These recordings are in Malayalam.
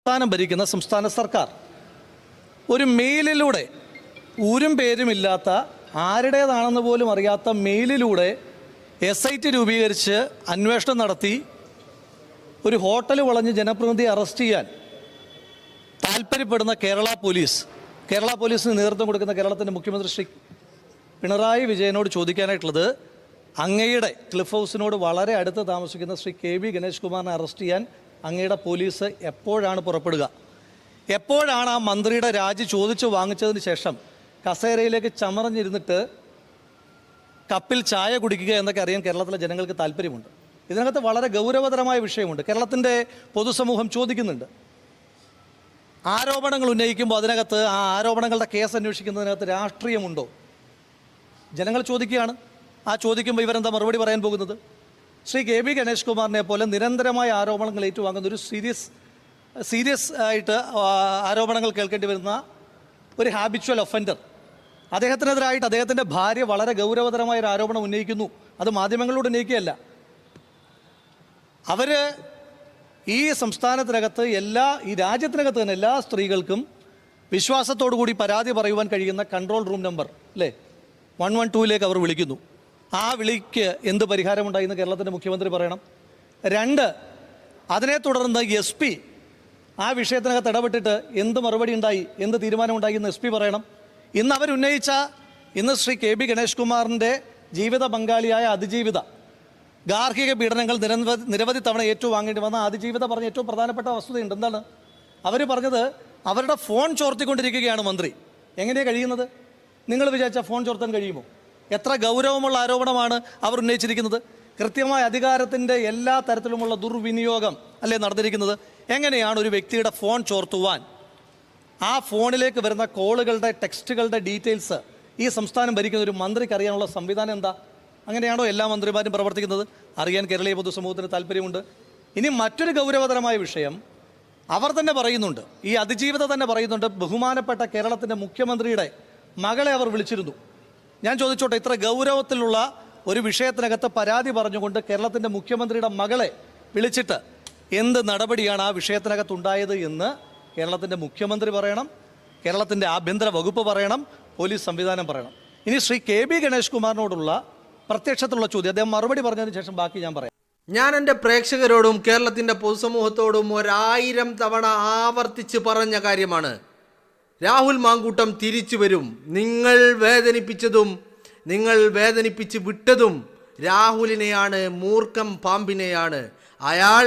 സംസ്ഥാനം ഭരിക്കുന്ന സംസ്ഥാന സർക്കാർ ഒരു മെയിലിലൂടെ ഊരും പേരുമില്ലാത്ത, ആരുടേതാണെന്ന് പോലും അറിയാത്ത മെയിലിലൂടെ SIT രൂപീകരിച്ച് അന്വേഷണം നടത്തി ഒരു ഹോട്ടൽ വളഞ്ഞ് ജനപ്രതിനിധിയെ അറസ്റ്റ് ചെയ്യാൻ താല്പര്യപ്പെടുന്ന കേരള പോലീസിന് നേതൃത്വം കൊടുക്കുന്ന കേരളത്തിൻ്റെ മുഖ്യമന്ത്രി ശ്രീ പിണറായി വിജയനോട് ചോദിക്കാനായിട്ടുള്ളത്, അങ്ങയുടെ ക്ലിഫ് ഹൗസിനോട് വളരെ അടുത്ത് താമസിക്കുന്ന ശ്രീ KB ഗണേഷ് കുമാറിനെ അറസ്റ്റ് ചെയ്യാൻ അങ്ങയുടെ പോലീസ് എപ്പോഴാണ് പുറപ്പെടുക? എപ്പോഴാണ് ആ മന്ത്രിയുടെ രാജി ചോദിച്ചു വാങ്ങിച്ചതിന് ശേഷം കസേരയിലേക്ക് ചമറഞ്ഞിരുന്നിട്ട് കപ്പിൽ ചായ കുടിക്കുക എന്നൊക്കെ അറിയാൻ കേരളത്തിലെ ജനങ്ങൾക്ക് താല്പര്യമുണ്ട്. ഇതിനകത്ത് വളരെ ഗൗരവതരമായ വിഷയമുണ്ട്. കേരളത്തിൻ്റെ പൊതുസമൂഹം ചോദിക്കുന്നുണ്ട്. ആരോപണങ്ങൾ ഉന്നയിക്കുമ്പോൾ അതിനകത്ത് ആ ആരോപണങ്ങളുടെ കേസ് അന്വേഷിക്കുന്നതിനകത്ത് രാഷ്ട്രീയമുണ്ടോ? ജനങ്ങൾ ചോദിക്കുകയാണ്. ആ ചോദിക്കുമ്പോൾ ഇവരെന്താ മറുപടി പറയാൻ പോകുന്നത്? ശ്രീ KB ഗണേഷ് കുമാറിനെ പോലെ നിരന്തരമായ ആരോപണങ്ങൾ ഏറ്റുവാങ്ങുന്ന ഒരു സീരിയസ് ആയിട്ട് ആരോപണങ്ങൾ കേൾക്കേണ്ടി വരുന്ന ഒരു ഹാബിച്വൽ ഒഫൻഡർ, അദ്ദേഹത്തിനെതിരായിട്ട് അദ്ദേഹത്തിൻ്റെ ഭാര്യ വളരെ ഗൗരവതരമായ ഒരു ആരോപണം ഉന്നയിക്കുന്നു. അത് മാധ്യമങ്ങളോട് ഉന്നയിക്കുകയല്ല. അവർ ഈ സംസ്ഥാനത്തിനകത്ത് ഈ രാജ്യത്തിനകത്ത് തന്നെ എല്ലാ സ്ത്രീകൾക്കും വിശ്വാസത്തോടു കൂടി പരാതി പറയുവാൻ കഴിയുന്ന കൺട്രോൾ റൂം നമ്പർ അല്ലേ 112 അവർ വിളിക്കുന്നു. ആ വിളിക്ക് എന്ത് പരിഹാരമുണ്ടായി എന്ന് കേരളത്തിൻ്റെ മുഖ്യമന്ത്രി പറയണം. 2, അതിനെ തുടർന്ന് SP ആ വിഷയത്തിനകത്ത് ഇടപെട്ടിട്ട് എന്ത് മറുപടി ഉണ്ടായി, എന്ത് തീരുമാനമുണ്ടായി എന്ന് SP പറയണം. ഇന്ന് ശ്രീ KB ഗണേഷ് കുമാറിൻ്റെ ജീവിത പങ്കാളിയായ അതിജീവിത ഗാർഹിക പീഡനങ്ങൾ നിരവധി തവണ ഏറ്റുവാങ്ങേണ്ടി വന്ന അതിജീവിത പറഞ്ഞ ഏറ്റവും പ്രധാനപ്പെട്ട വസ്തുതയുണ്ട്. എന്താണ് അവർ പറഞ്ഞത്? അവരുടെ ഫോൺ ചോർത്തിക്കൊണ്ടിരിക്കുകയാണ് മന്ത്രി. എങ്ങനെയാണ് കഴിയുന്നത്? നിങ്ങൾ വിചാരിച്ച ഫോൺ ചോർത്താൻ കഴിയുമോ? എത്ര ഗൗരവമുള്ള ആരോപണമാണ് അവർ ഉന്നയിച്ചിരിക്കുന്നത്. കൃത്യമായ അധികാരത്തിൻ്റെ എല്ലാ തരത്തിലുമുള്ള ദുർവിനിയോഗം അല്ലേ നടന്നിരിക്കുന്നത്. എങ്ങനെയാണ് ഒരു വ്യക്തിയുടെ ഫോൺ ചോർത്തുവാൻ, ആ ഫോണിലേക്ക് വരുന്ന കോളുകളുടെ ടെക്സ്റ്റുകളുടെ ഡീറ്റെയിൽസ് ഈ സംസ്ഥാനം ഭരിക്കുന്ന ഒരു മന്ത്രിക്ക് അറിയാനുള്ള സംവിധാനം എന്താ? അങ്ങനെയാണോ എല്ലാ മന്ത്രിമാരും പ്രവർത്തിക്കുന്നത്? അറിയാൻ കേരളീയ പൊതുസമൂഹത്തിന് താല്പര്യമുണ്ട്. ഇനി മറ്റൊരു ഗൗരവതരമായ വിഷയം അവർ തന്നെ പറയുന്നുണ്ട്, ഈ അതിജീവിത തന്നെ പറയുന്നുണ്ട്, ബഹുമാനപ്പെട്ട കേരളത്തിൻ്റെ മുഖ്യമന്ത്രിയുടെ മകളെ അവർ വിളിച്ചിരുന്നു. ഞാൻ ചോദിച്ചോട്ടെ, ഇത്ര ഗൗരവത്തിലുള്ള ഒരു വിഷയത്തിനകത്ത് പരാതി പറഞ്ഞുകൊണ്ട് കേരളത്തിൻ്റെ മുഖ്യമന്ത്രിയുടെ മകളെ വിളിച്ചിട്ട് എന്ത് നടപടിയാണ് ആ വിഷയത്തിനകത്തുണ്ടായത് എന്ന് കേരളത്തിൻ്റെ മുഖ്യമന്ത്രി പറയണം, കേരളത്തിൻ്റെ ആഭ്യന്തര വകുപ്പ് പറയണം, പോലീസ് സംവിധാനം പറയണം. ഇനി ശ്രീ KB ഗണേഷ് കുമാറിനോടുള്ള പ്രത്യക്ഷത്തിലുള്ള ചോദ്യം അദ്ദേഹം മറുപടി പറഞ്ഞതിന് ശേഷം ബാക്കി ഞാൻ പറയാം. ഞാൻ എൻ്റെ പ്രേക്ഷകരോടും കേരളത്തിൻ്റെ പൊതുസമൂഹത്തോടും 1000 തവണ ആവർത്തിച്ച് പറഞ്ഞ കാര്യമാണ്, രാഹുൽ മാങ്കൂട്ടം തിരിച്ചു വരും. നിങ്ങൾ വേദനിപ്പിച്ചതും നിങ്ങൾ വേദനിപ്പിച്ച് വിട്ടതും രാഹുലിനെയാണ്, മൂർഖം പാമ്പിനെയാണ്. അയാൾ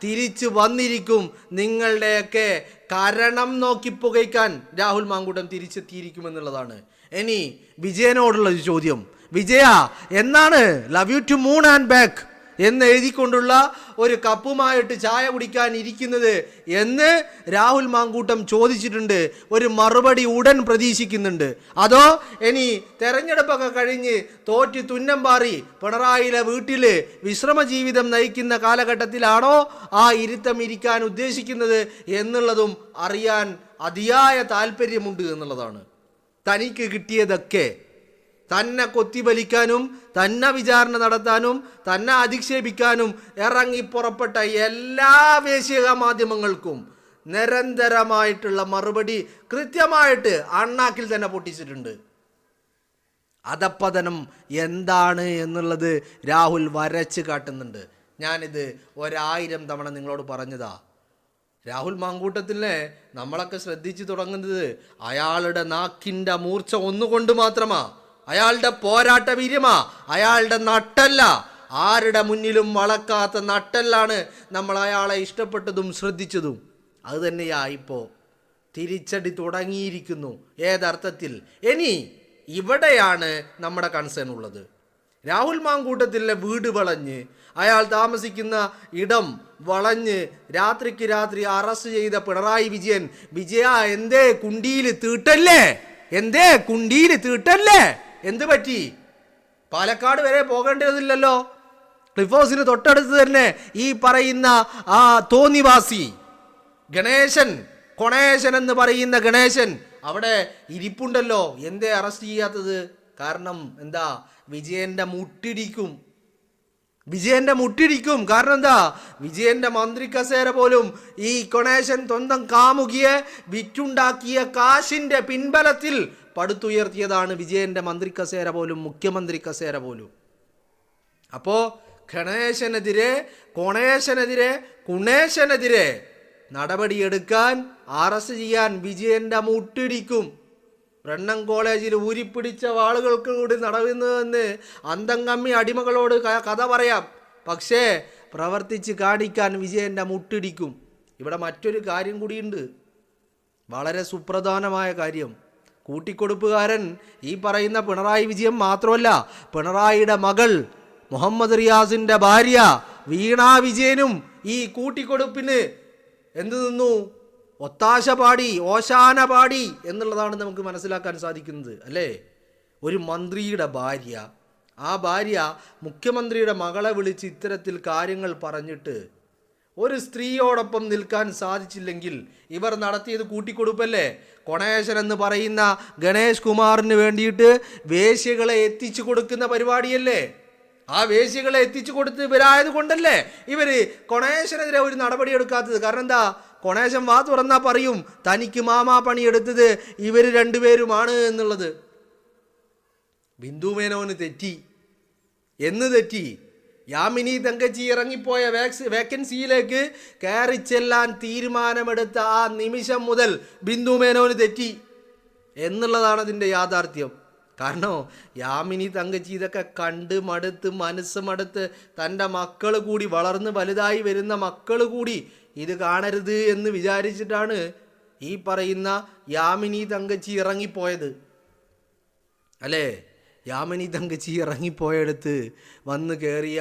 തിരിച്ചു വന്നിരിക്കും. നിങ്ങളുടെയൊക്കെ കാരണം നോക്കി പുകയ്ക്കാൻ രാഹുൽ മാങ്കൂട്ടം തിരിച്ചെത്തിയിരിക്കുമെന്നുള്ളതാണ്. ഇനി വിജയനോടുള്ള ചോദ്യം, വിജയ എന്നാണ് love you to moon and back എന്ന് എഴുതിക്കൊണ്ടുള്ള ഒരു കപ്പുമായിട്ട് ചായ കുടിക്കാൻ ഇരിക്കുന്നത് എന്ന് രാഹുൽ മാങ്കൂട്ടം ചോദിച്ചിട്ടുണ്ട്. ഒരു മറുപടി ഉടൻ പ്രതീക്ഷിക്കുന്നുണ്ട്. അതോ ഇനി തെരഞ്ഞെടുപ്പൊക്കെ കഴിഞ്ഞ് തോറ്റ് തുന്നം പാറി പിണറായിയിലെ വീട്ടിൽ വിശ്രമ ജീവിതം നയിക്കുന്ന കാലഘട്ടത്തിലാണോ ആ ഇരുത്തം ഇരിക്കാൻ ഉദ്ദേശിക്കുന്നത് എന്നുള്ളതും അറിയാൻ അതിയായ താല്പര്യമുണ്ട് എന്നുള്ളതാണ്. തനിക്ക് കിട്ടിയതൊക്കെ തന്നെ കൊത്തിവലിക്കാനും തന്നെ വിചാരണ നടത്താനും തന്നെ അധിക്ഷേപിക്കാനും ഇറങ്ങി പുറപ്പെട്ട എല്ലാ വേശ്യ മാധ്യമങ്ങൾക്കും നിരന്തരമായിട്ടുള്ള മറുപടി കൃത്യമായിട്ട് അണ്ണാക്കിൽ തന്നെ പൊട്ടിച്ചിട്ടുണ്ട്. അധപ്പതനം എന്താണ് എന്നുള്ളത് രാഹുൽ വരച്ച് കാട്ടുന്നുണ്ട്. ഞാനിത് 1000 തവണ നിങ്ങളോട് പറഞ്ഞതാ. രാഹുൽ മാങ്കൂട്ടത്തിനെ നമ്മളൊക്കെ ശ്രദ്ധിച്ചു തുടങ്ങുന്നത് അയാളുടെ നാക്കിൻ്റെ മൂർച്ച ഒന്നുകൊണ്ട് മാത്രമാ, അയാളുടെ പോരാട്ട വീര്യമാ, അയാളുടെ നട്ടല്ല. ആരുടെ മുന്നിലും വളക്കാത്ത നട്ടെല്ലാണ് നമ്മൾ അയാളെ ഇഷ്ടപ്പെട്ടതും ശ്രദ്ധിച്ചതും. അത് തന്നെയാ ഇപ്പോൾ തിരിച്ചടി തുടങ്ങിയിരിക്കുന്നു. ഏതർത്ഥത്തിൽ? ഇനി ഇവിടെയാണ് നമ്മുടെ കൺസേൺ ഉള്ളത്. രാഹുൽ മാങ്കൂട്ടത്തിലെ വീട് വളഞ്ഞ്, അയാൾ താമസിക്കുന്ന ഇടം വളഞ്ഞ് രാത്രിക്ക് രാത്രി അറസ്റ്റ് ചെയ്ത പിണറായി വിജയ എന്തേ കുണ്ടിയിൽ തീട്ടല്ലേ? എന്ത് പറ്റി? പാലക്കാട് വരെ പോകേണ്ടതില്ലല്ലോ. ക്ലിഫ് ഹൗസിന് തൊട്ടടുത്ത് തന്നെ ഈ പറയുന്ന ആ തോന്നിവാസി കൊണേശൻ എന്ന് പറയുന്ന ഗണേശൻ അവിടെ ഇരിപ്പുണ്ടല്ലോ. എന്തേ അറസ്റ്റ് ചെയ്യാത്തത്? കാരണം എന്താ? വിജയന്റെ മുട്ടിടിക്കും. വിജയന്റെ മുട്ടിടിക്കും. കാരണം എന്താ, വിജയന്റെ മന്ത്രി കസേര പോലും ഈ ഗണേശൻ സ്വന്തം കാമുകിയെ വിറ്റുണ്ടാക്കിയ കാശിന്റെ പിൻബലത്തിൽ പടുത്തുയർത്തിയതാണ്. വിജയന്റെ മന്ത്രി കസേര പോലും, മുഖ്യമന്ത്രി കസേര പോലും. അപ്പോ ഗണേശനെതിരെ, കുണേശനെതിരെ നടപടിയെടുക്കാൻ, അറസ്റ്റ് ചെയ്യാൻ വിജയന്റെ മുട്ടിടിക്കും. ബ്രണ്ണൻ കോളേജിൽ ഊരിപ്പിടിച്ച ആളുകൾക്ക് കൂടി നടന്നതെന്ന് അന്തം കമ്മി അടിമകളോട് കഥ പറയാം. പക്ഷേ പ്രവർത്തിച്ച് കാണിക്കാൻ വിജയന്റെ മുട്ടിടിക്കും. ഇവിടെ മറ്റൊരു കാര്യം കൂടിയുണ്ട്, വളരെ സുപ്രധാനമായ കാര്യം. കൂട്ടിക്കൊടുപ്പുകാരൻ ഈ പറയുന്ന പിണറായി വിജയൻ മാത്രമല്ല, പിണറായിയുടെ മകൾ മുഹമ്മദ് റിയാസിന്റെ ഭാര്യ വീണ വിജയനും ഈ കൂട്ടിക്കൊടുപ്പിന് എന്ത് നിന്നു, ഒത്താശ പാടി, ഓശാന പാടി എന്നുള്ളതാണ് നമുക്ക് മനസ്സിലാക്കാൻ സാധിക്കുന്നത്, അല്ലേ? ഒരു മന്ത്രിയുടെ ഭാര്യ, ആ ഭാര്യ മുഖ്യമന്ത്രിയുടെ മകളെ വിളിച്ച് ഇത്തരത്തിൽ കാര്യങ്ങൾ പറഞ്ഞിട്ട് ഒരു സ്ത്രീയോടൊപ്പം നിൽക്കാൻ സാധിച്ചില്ലെങ്കിൽ ഇവർ നടത്തിയത് കൂട്ടിക്കൊടുപ്പല്ലേ? കൊണേശൻ എന്ന് പറയുന്ന ഗണേഷ് കുമാറിന് വേണ്ടിയിട്ട് വേശ്യകളെ എത്തിച്ചു കൊടുക്കുന്ന പരിപാടിയല്ലേ? ആ വേശ്യകളെ എത്തിച്ചു കൊടുത്ത് ഇവരായത് കൊണ്ടല്ലേ ഇവര് കൊണേശനെതിരെ ഒരു നടപടി എടുക്കാത്തത്? കാരണം എന്താ, കൊണേശൻ വാ തുറന്നാ പറയും തനിക്ക് മാമാ പണിയെടുത്തത് ഇവർ രണ്ടുപേരുമാണ് എന്നുള്ളത്. ബിന്ദു മേനോന് തെറ്റി. എന്ന് തെറ്റി? യാമിനി തങ്കച്ചി ഇറങ്ങിപ്പോയ വേക്കൻസിയിലേക്ക് കയറി ചെല്ലാൻ തീരുമാനമെടുത്ത ആ നിമിഷം മുതൽ ബിന്ദു മേനോന് തെറ്റി എന്നുള്ളതാണ് അതിൻ്റെ യാഥാർത്ഥ്യം. കാരണം യാമിനി തങ്കച്ചി ഇതൊക്കെ കണ്ട് മടുത്ത്, മനസ്സ് മടുത്ത്, തൻ്റെ മക്കൾ കൂടി, വളർന്ന് വലുതായി വരുന്ന മക്കൾ കൂടി ഇത് കാണരുത് എന്ന് വിചാരിച്ചിട്ടാണ് ഈ പറയുന്ന യാമിനി തങ്കച്ചി ഇറങ്ങിപ്പോയത്, അല്ലേ? യാമിനി തങ്കച്ചി ഇറങ്ങിപ്പോയെടുത്ത് വന്ന് കയറിയ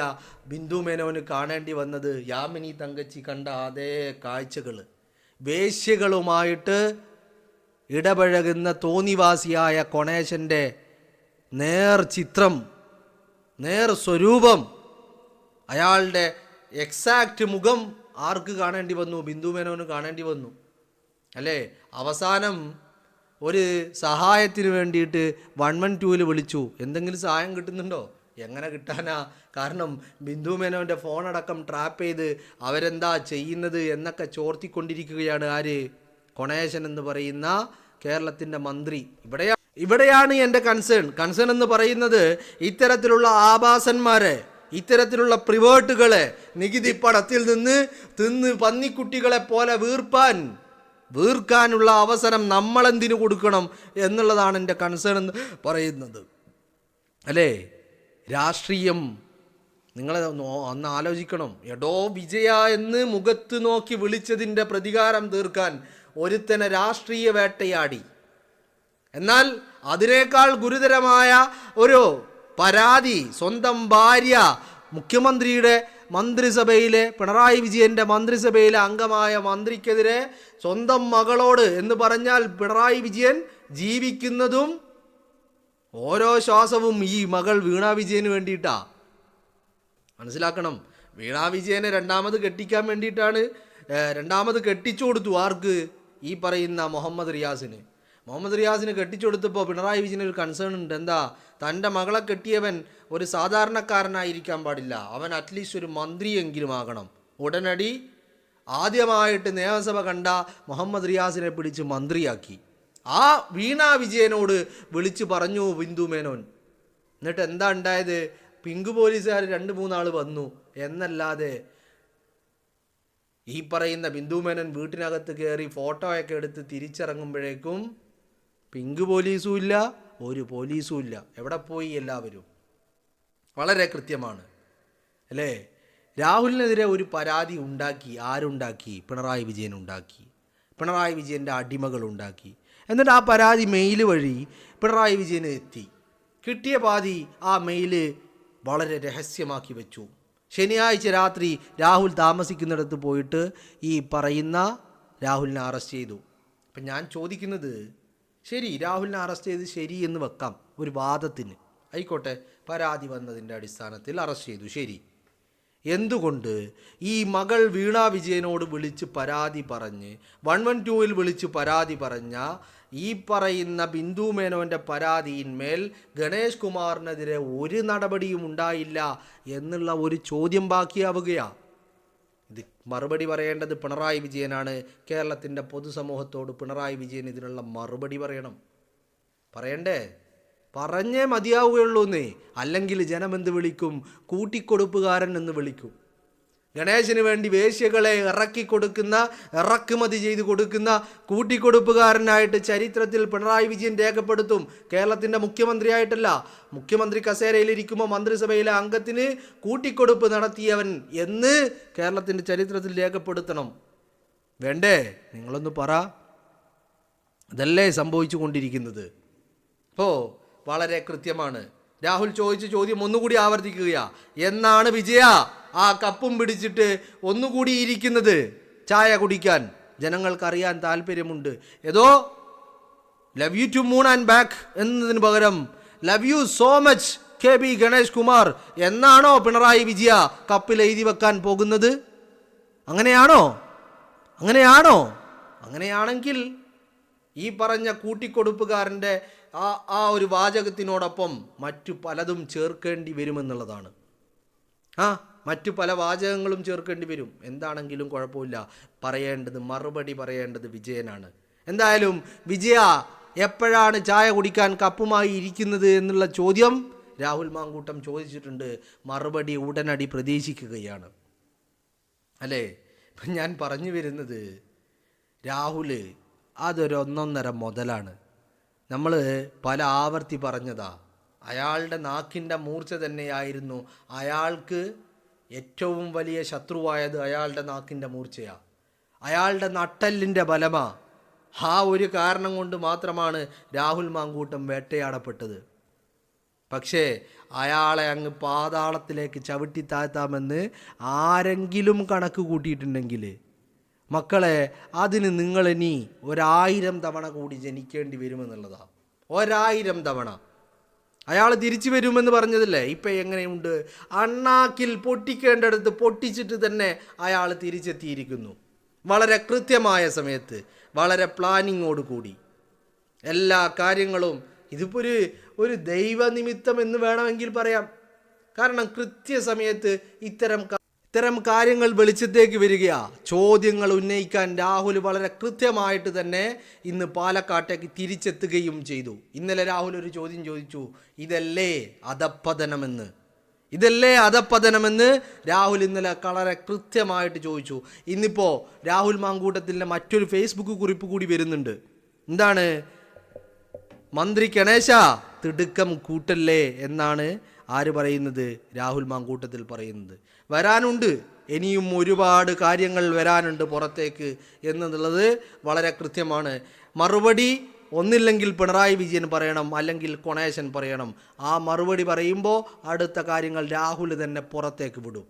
ബിന്ദു മേനോന് കാണേണ്ടി വന്നത് യാമിനി തങ്കച്ചി കണ്ട അതേ കാഴ്ചകൾ. വേശ്യകളുമായിട്ട് ഇടപഴകുന്ന തോന്നിവാസിയായ കൊണേശൻ്റെ നേർ ചിത്രം, നേർ സ്വരൂപം, അയാളുടെ എക്സാക്റ്റ് മുഖം ആർക്ക് കാണേണ്ടി വന്നു? ബിന്ദു മേനോന് കാണേണ്ടി വന്നു, അല്ലേ? അവസാനം ഒരു സഹായത്തിന് വേണ്ടിയിട്ട് 112 വിളിച്ചു. എന്തെങ്കിലും സഹായം കിട്ടുന്നുണ്ടോ? എങ്ങനെ കിട്ടാനാ? കാരണം ബിന്ദു മേനോൻ്റെ ഫോണടക്കം ട്രാപ്പ് ചെയ്ത് അവരെന്താ ചെയ്യുന്നത് എന്നൊക്കെ ചോർത്തിക്കൊണ്ടിരിക്കുകയാണ് ആര്? കൊണേശൻ എന്ന് പറയുന്ന കേരളത്തിൻ്റെ മന്ത്രി. ഇവിടെയാണ് എൻ്റെ കൺസേൺ എന്ന് പറയുന്നത്, ഇത്തരത്തിലുള്ള ആഭാസന്മാരെ, ഇത്തരത്തിലുള്ള പ്രിവേട്ടുകളെ നികുതി പണത്തിൽ നിന്ന് തിന്ന് പന്നിക്കുട്ടികളെ പോലെ വീർക്കാനുള്ള അവസരം നമ്മളെന്തിനു കൊടുക്കണം എന്നുള്ളതാണ് എൻ്റെ കൺസേൺ എന്ന് പറയുന്നത്, അല്ലേ? രാഷ്ട്രീയം നിങ്ങൾ അന്ന് ആലോചിക്കണം. എടോ വിജയ എന്ന് മുഖത്ത് നോക്കി വിളിച്ചതിൻ്റെ പ്രതികാരം തീർക്കാൻ ഒരുത്തനെ രാഷ്ട്രീയ വേട്ടയാടി. എന്നാൽ അതിനേക്കാൾ ഗുരുതരമായ ഒരു പരാതി സ്വന്തം ഭാര്യ മുഖ്യമന്ത്രിയുടെ മന്ത്രിസഭയിലെ, പിണറായി വിജയൻ്റെ മന്ത്രിസഭയിലെ അംഗമായ മന്ത്രിക്കെതിരെ സ്വന്തം മകളോട് എന്ന് പറഞ്ഞാൽ പിണറായി വിജയൻ ജീവിക്കുന്നതും ഓരോ ശ്വാസവും ഈ മകൾ വീണ വിജയന് വേണ്ടിയിട്ടാ. മനസ്സിലാക്കണം. വീണ വിജയനെ രണ്ടാമത് കെട്ടിക്കാൻ വേണ്ടിയിട്ടാണ്, രണ്ടാമത് കെട്ടിച്ചു കൊടുത്തു. ആർക്ക്? ഈ പറയുന്ന മുഹമ്മദ് റിയാസിന് കെട്ടിച്ചു കൊടുത്തപ്പോൾ പിണറായി വിജയന് ഒരു കൺസേൺ ഉണ്ട്. എന്താ? തൻ്റെ മകളെ കെട്ടിയവൻ ഒരു സാധാരണക്കാരനായിരിക്കാൻ പാടില്ല, അവൻ അറ്റ്ലീസ്റ്റ് ഒരു മന്ത്രിയെങ്കിലും ആകണം. ഉടനടി ആദ്യമായിട്ട് നിയമസഭ കണ്ട മുഹമ്മദ് റിയാസിനെ പിടിച്ച് മന്ത്രിയാക്കി. ആ വീണ വിജയനോട് വിളിച്ചു പറഞ്ഞു ബിന്ദു മേനോൻ. എന്നിട്ട് എന്താ ഉണ്ടായത്? പിങ്ക് പോലീസുകാർ 2-3 ആൾ വന്നു എന്നല്ലാതെ ഈ പറയുന്ന ബിന്ദു മേനോൻ വീട്ടിനകത്ത് കയറി ഫോട്ടോയൊക്കെ എടുത്ത് തിരിച്ചിറങ്ങുമ്പോഴേക്കും പിങ്ക് പോലീസും ഇല്ല, ഒരു പോലീസും ഇല്ല. എവിടെ പോയി എല്ലാവരും? വളരെ കൃത്യമാണ്, അല്ലേ? രാഹുലിനെതിരെ ഒരു പരാതി ഉണ്ടാക്കി. ആരുണ്ടാക്കി? പിണറായി വിജയൻ ഉണ്ടാക്കി. പിണറായി വിജയൻ്റെ അടിമകളുണ്ടാക്കി. എന്നിട്ട് ആ പരാതി മെയിൽ വഴി പിണറായി വിജയന് എത്തി. കിട്ടിയ പാതി ആ മെയില് വളരെ രഹസ്യമാക്കി വെച്ചു. ശനിയാഴ്ച രാത്രി രാഹുൽ താമസിക്കുന്നിടത്ത് പോയിട്ട് ഈ പറയുന്ന രാഹുലിനെ അറസ്റ്റ് ചെയ്തു. അപ്പം ഞാൻ ചോദിക്കുന്നത്, ശരി, രാഹുലിനെ അറസ്റ്റ് ചെയ്ത് ശരി എന്ന് വെക്കാം, ഒരു വാദത്തിന് ആയിക്കോട്ടെ, പരാതി വന്നതിൻ്റെ അടിസ്ഥാനത്തിൽ അറസ്റ്റ് ചെയ്തു, ശരി. എന്തുകൊണ്ട് ഈ മകൾ വീണ വിജയനോട് വിളിച്ച് പരാതി പറഞ്ഞ് 112-ൽ വിളിച്ച് പരാതി പറഞ്ഞ ഈ പറയുന്ന ബിന്ദു മേനോൻ്റെ പരാതിയിന്മേൽ ഗണേഷ് കുമാറിനെതിരെ ഒരു നടപടിയും ഉണ്ടായില്ല എന്നുള്ള ഒരു ചോദ്യം ബാക്കിയാവുകയാണ്. ഇത് മറുപടി പറയേണ്ടത് പിണറായി വിജയനാണ്. കേരളത്തിൻ്റെ പൊതുസമൂഹത്തോട് പിണറായി വിജയൻ ഇതിനുള്ള മറുപടി പറയണ്ടേ? പറഞ്ഞേ മതിയാവുകയുള്ളൂന്നേ. അല്ലെങ്കിൽ ജനമെന്ത് വിളിക്കും? കൂട്ടിക്കൊടുപ്പുകാരൻ എന്ന് വിളിക്കും. ഗണേശന് വേണ്ടി വേശ്യകളെ ഇറക്കുമതി ചെയ്ത് കൊടുക്കുന്ന കൂട്ടിക്കൊടുപ്പുകാരനായിട്ട് ചരിത്രത്തിൽ പിണറായി വിജയൻ രേഖപ്പെടുത്തും. കേരളത്തിൻ്റെ മുഖ്യമന്ത്രിയായിട്ടല്ല, മുഖ്യമന്ത്രി കസേരയിലിരിക്കുമ്പോൾ മന്ത്രിസഭയിലെ അംഗത്തിന് കൂട്ടിക്കൊടുപ്പ് നടത്തിയവൻ എന്ന് കേരളത്തിൻ്റെ ചരിത്രത്തിൽ രേഖപ്പെടുത്തണം. വേണ്ടേ? നിങ്ങളൊന്ന് പറ. അതല്ലേ സംഭവിച്ചു കൊണ്ടിരിക്കുന്നത്. അപ്പോൾ വളരെ കൃത്യമാണ്. രാഹുൽ ചോദിച്ച ചോദ്യം ഒന്നുകൂടി ആവർത്തിക്കുകയാണ്. എന്നാണ് വിജയ ആ കപ്പും പിടിച്ചിട്ട് ഒന്നുകൂടി ഇരിക്കുന്നത് ചായ കുടിക്കാൻ? ജനങ്ങൾക്കറിയാൻ താല്പര്യമുണ്ട്. ഏതോ love you to moon and back എന്നതിന് പകരം love you so much KB Ganesh Kumar എന്നാണോ പിണറായി വിജയ കപ്പിൽ എഴുതി വെക്കാൻ പോകുന്നത്? അങ്ങനെയാണെങ്കിൽ ഈ പറഞ്ഞ കൂട്ടിക്കൊടുപ്പുകാരൻ്റെ ആ ഒരു വാചകത്തിനോടൊപ്പം മറ്റു പലതും ചേർക്കേണ്ടി വരുമെന്നുള്ളതാണ്. മറ്റു പല വാചകങ്ങളും ചേർക്കേണ്ടി വരും. എന്താണെങ്കിലും കുഴപ്പമില്ല, മറുപടി പറയേണ്ടത് വിജയനാണ്. എന്തായാലും വിജയ എപ്പോഴാണ് ചായ കുടിക്കാൻ കപ്പുമായി ഇരിക്കുന്നത് എന്നുള്ള ചോദ്യം രാഹുൽ മാങ്കൂട്ടം ചോദിച്ചിട്ടുണ്ട്. മറുപടി ഉടനടി പ്രതീക്ഷിക്കുകയാണ്. അല്ലേ? ഞാൻ പറഞ്ഞു വരുന്നത്, രാഹുൽ അതൊരു ഒന്നൊന്നര മുതലാണ്. നമ്മൾ പല ആവർത്തി പറഞ്ഞതാ. അയാളുടെ നാക്കിൻ്റെ മൂർച്ച തന്നെയായിരുന്നു അയാൾക്ക് ഏറ്റവും വലിയ ശത്രുവായത്. അയാളുടെ നാക്കിൻ്റെ മൂർച്ചയാണ്, അയാളുടെ നട്ടെല്ലിൻ്റെ ബലമാ. ആ ഒരു കാരണം കൊണ്ട് മാത്രമാണ് രാഹുൽ മാങ്കൂട്ടം വേട്ടയാടപ്പെട്ടത്. പക്ഷേ അയാളെ അങ്ങ് പാതാളത്തിലേക്ക് ചവിട്ടി താഴ്ത്താമെന്ന് ആരെങ്കിലും കണക്ക് കൂട്ടിയിട്ടുണ്ടെങ്കിൽ മക്കളെ, അതിന് നിങ്ങളിനി 1000 തവണ കൂടി ജനിക്കേണ്ടി വരുമെന്നുള്ളതാണ്. 1000 തവണ. അയാൾ തിരിച്ചു വരുമെന്ന് പറഞ്ഞതല്ലേ? ഇപ്പം എങ്ങനെയുണ്ട്? അണ്ണാക്കിൽ പൊട്ടിക്കേണ്ടടുത്ത് പൊട്ടിച്ചിട്ട് തന്നെ അയാൾ തിരിച്ചെത്തിയിരിക്കുന്നു. വളരെ കൃത്യമായ സമയത്ത്, വളരെ പ്ലാനിങ്ങോട് കൂടി എല്ലാ കാര്യങ്ങളും. ഇതിപ്പോൾ ഒരു ദൈവനിമിത്തം എന്ന് വേണമെങ്കിൽ പറയാം. കാരണം കൃത്യസമയത്ത് ഇത്തരം കാര്യങ്ങൾ വെളിച്ചത്തേക്ക് വരികയാണ്. ചോദ്യങ്ങൾ ഉന്നയിക്കാൻ രാഹുൽ വളരെ കൃത്യമായിട്ട് തന്നെ ഇന്ന് പാലക്കാട്ടേക്ക് തിരിച്ചെത്തുകയും ചെയ്തു. ഇന്നലെ രാഹുൽ ഒരു ചോദ്യം ചോദിച്ചു, ഇതല്ലേ അധപ്പതനമെന്ന് രാഹുൽ ഇന്നലെ വളരെ കൃത്യമായിട്ട് ചോദിച്ചു. ഇന്നിപ്പോൾ രാഹുൽ മാങ്കൂട്ടത്തിൻ്റെ മറ്റൊരു ഫേസ്ബുക്ക് കുറിപ്പ് കൂടി വരുന്നുണ്ട്. എന്താണ്? മന്ത്രി ഗണേശ തിടുക്കം കൂട്ടല്ലേ എന്നാണ് ആര് പറയുന്നത്? രാഹുൽ മാങ്കൂട്ടത്തിൽ പറയുന്നത്. വരാനുണ്ട്, ഇനിയും ഒരുപാട് കാര്യങ്ങൾ വരാനുണ്ട് പുറത്തേക്ക് എന്നുള്ളത് വളരെ കൃത്യമാണ്. മറുപടി ഒന്നില്ലെങ്കിൽ പിണറായി വിജയൻ പറയണം, അല്ലെങ്കിൽ ഗണേശൻ പറയണം. ആ മറുപടി പറയുമ്പോൾ അടുത്ത കാര്യങ്ങൾ രാഹുൽ തന്നെ പുറത്തേക്ക് വിടും.